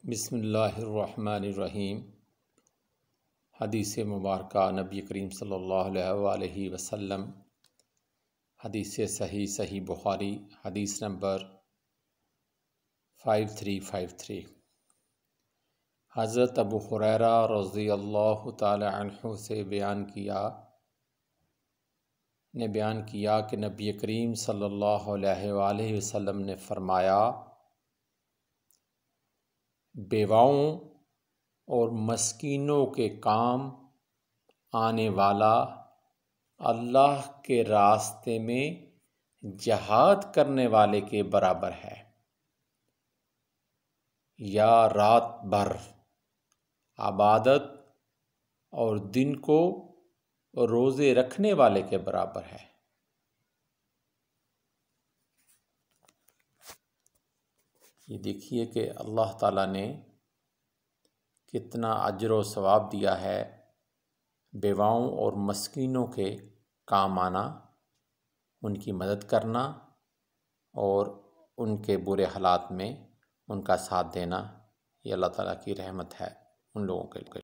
بسم اللہ الرحمن الرحیم۔ حدیث مبارکہ نبی کریم صلی اللہ علیہ وآلہ وسلم، حدیث صحیح بخاری، حدیث نمبر 5353۔ حضرت ابو ہریرہ رضی اللہ تعالی عنہ سے بیان کیا کہ نبی کریم صلی اللہ علیہ وآلہ وسلم نے فرمایا، بیواؤں اور مسکینوں کے کام آنے والا اللہ کے راستے میں جہاد کرنے والے کے برابر ہے، یا رات بھر عبادت اور دن کو روزے رکھنے والے کے برابر ہے۔ یہ دیکھیے کہ اللہ تعالیٰ نے کتنا اجر و ثواب دیا ہے بیواؤں اور مسکینوں کے کام آنا، ان کی مدد کرنا اور ان کے برے حالات میں ان کا ساتھ دینا۔ یہ اللہ تعالیٰ کی رحمت ہے ان لوگوں کے لیے۔